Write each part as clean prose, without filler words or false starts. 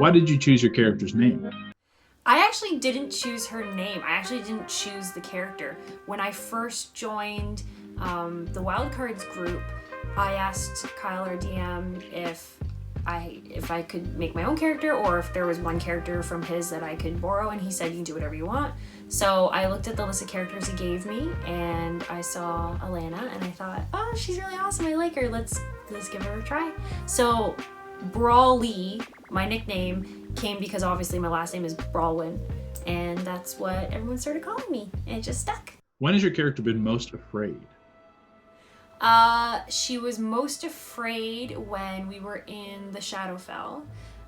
Why did you choose your character's name? I actually didn't choose her name. I actually didn't choose the character. When I first joined the Wildcards group, I asked Kyle, our DM, if I could make my own character or if there was one character from his that I could borrow, and he said you can do whatever you want. So I looked at the list of characters he gave me and I saw Alana and I thought, oh, she's really awesome. I like her. Let's give her a try. So Brawly, my nickname, came because obviously my last name is Brawlwin, and that's what everyone started calling me, and it just stuck. When has your character been most afraid? She was most afraid when we were in the Shadowfell.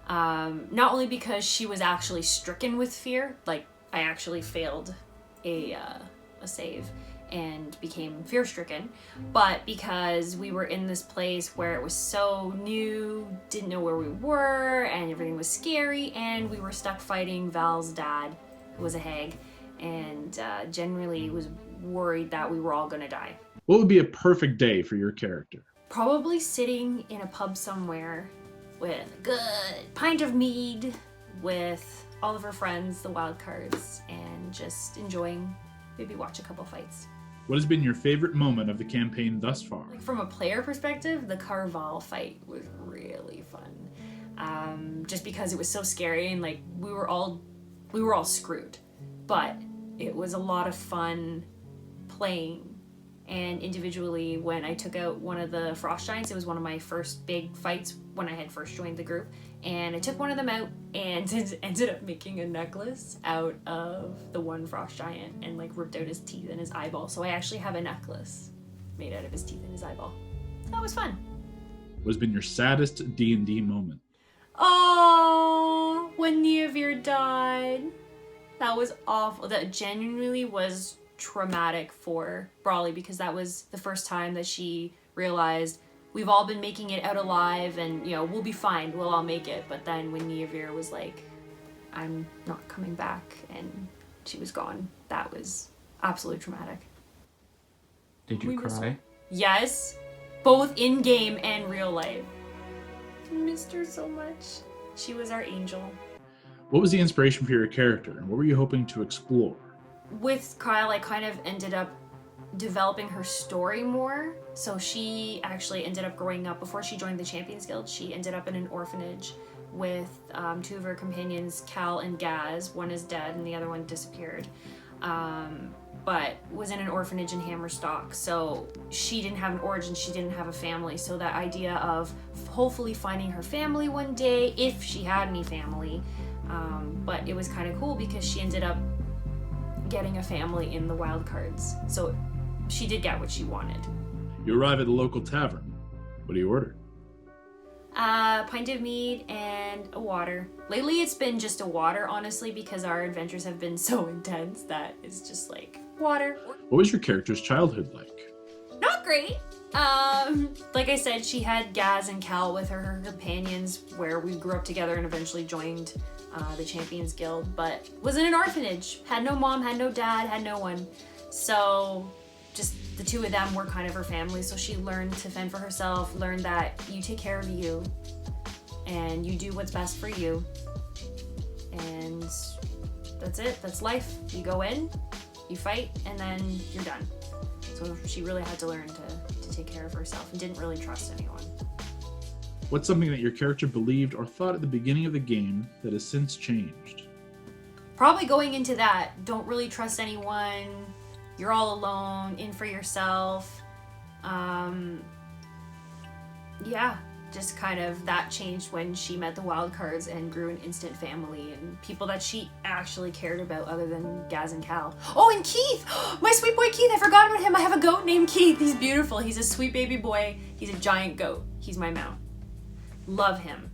Not only because she was actually stricken with fear, like I actually failed a save and became fear-stricken, but because we were in this place where it was so new, didn't know where we were, and everything was scary, and we were stuck fighting Val's dad, who was a hag, and generally was worried that we were all gonna die. What would be a perfect day for your character? Probably sitting in a pub somewhere with a good pint of mead with all of her friends, the Wildcards, and just enjoying, maybe watch a couple fights. What has been your favorite moment of the campaign thus far? Like from a player perspective, the Carval fight was really fun. Just because it was so scary and like we were all screwed, but it was a lot of fun playing. And individually, when I took out one of the frost giants, it was one of my first big fights when I had first joined the group, and I took one of them out and ended up making a necklace out of the one frost giant and like ripped out his teeth and his eyeball. So I actually have a necklace made out of his teeth and his eyeball. That was fun. What has been your saddest D&D moment? Oh, when Niamh died. That was awful. That genuinely was traumatic for Brawly, because that was the first time that she realized we've all been making it out alive and, you know, we'll be fine, we'll all make it. But then when Niamh was like, I'm not coming back, and she was gone, that was absolutely traumatic. Did you cry? Yes, both in game and real life. I missed her so much. She was our angel. What was the inspiration for your character, and what were you hoping to explore? With Kyle, I kind of ended up developing her story more. So she actually ended up growing up, before she joined the Champions Guild, she ended up in an orphanage with two of her companions, Cal and Gaz. One is dead and the other one disappeared. But was in an orphanage in Hammerstock. So she didn't have an origin, she didn't have a family. So that idea of hopefully finding her family one day, if she had any family. But it was kind of cool because she ended up getting a family in the Wildcards. So she did get what she wanted. You arrive at the local tavern. What do you order? A pint of mead and a water. Lately it's been just a water, honestly, because our adventures have been so intense that it's just like water. What was your character's childhood like? Not great. Like I said, she had Gaz and Cal with her companions, where we grew up together and eventually joined the Champions Guild, but was in an orphanage. Had no mom, had no dad, had no one. So just the two of them were kind of her family. So she learned to fend for herself, learned that you take care of you and you do what's best for you. And that's it. That's life. You go in, you fight, and then you're done. So she really had to learn to take care of herself and didn't really trust anyone. What's something that your character believed or thought at the beginning of the game that has since changed? Probably going into that, don't really trust anyone, you're all alone, in for yourself. Yeah, just kind of that changed when she met the Wildcards and grew an instant family and people that she actually cared about other than Gaz and Cal. Oh, and Keith! My sweet boy Keith, I forgot about him. I have a goat named Keith. He's beautiful. He's a sweet baby boy. He's a giant goat. He's my mount. Love him.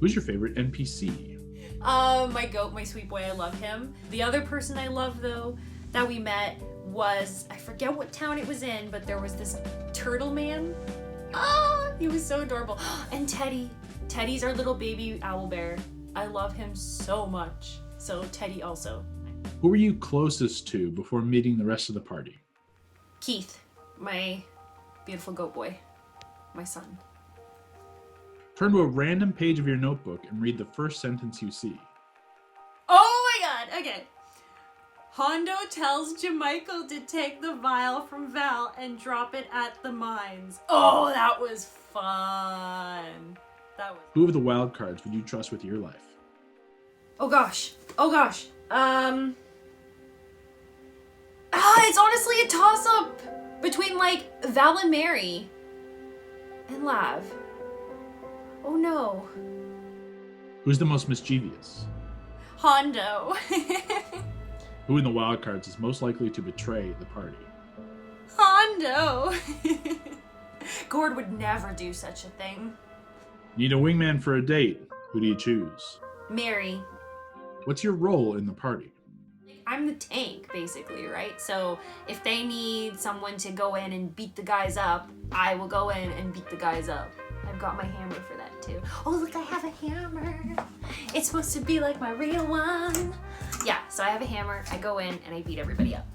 Who's your favorite NPC? My goat, my sweet boy, I love him. The other person I love, though, that we met was, I forget what town it was in, but there was this turtle man. Ah, he was so adorable. And Teddy. Teddy's our little baby owlbear. I love him so much. So Teddy also. Who were you closest to before meeting the rest of the party? Keith, my beautiful goat boy, my son. Turn to a random page of your notebook and read the first sentence you see. Oh my god, okay. Hondo tells Jamichael to take the vial from Val and drop it at the mines. Oh, that was fun. Who of the wild cards would you trust with your life? Oh gosh. It's honestly a toss-up between, like, Val and Mary. And Lav. Oh no. Who's the most mischievous? Hondo. Who in the wild cards is most likely to betray the party? Hondo. Gord would never do such a thing. Need a wingman for a date. Who do you choose? Mary. What's your role in the party? I'm the tank, basically, right? So if they need someone to go in and beat the guys up, I will go in and beat the guys up. I've got my hammer for that too. Oh, look, I have a hammer. It's supposed to be like my real one. Yeah, so I have a hammer, I go in, and I beat everybody up.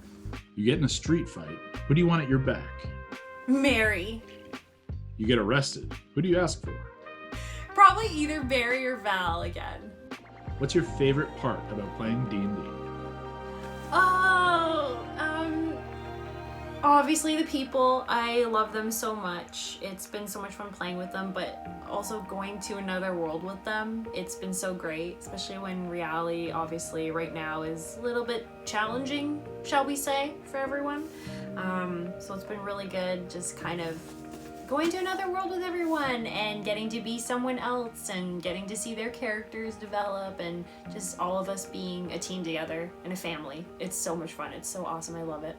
You get in a street fight. Who do you want at your back? Mary. You get arrested. Who do you ask for? Probably either Mary or Val again. What's your favorite part about playing D&D? Obviously the people. I love them so much. It's been so much fun playing with them, but also going to another world with them. It's been so great, especially when reality, obviously, right now is a little bit challenging, shall we say, for everyone. So it's been really good just kind of going to another world with everyone and getting to be someone else and getting to see their characters develop and just all of us being a team together and a family. It's so much fun. It's so awesome. I love it.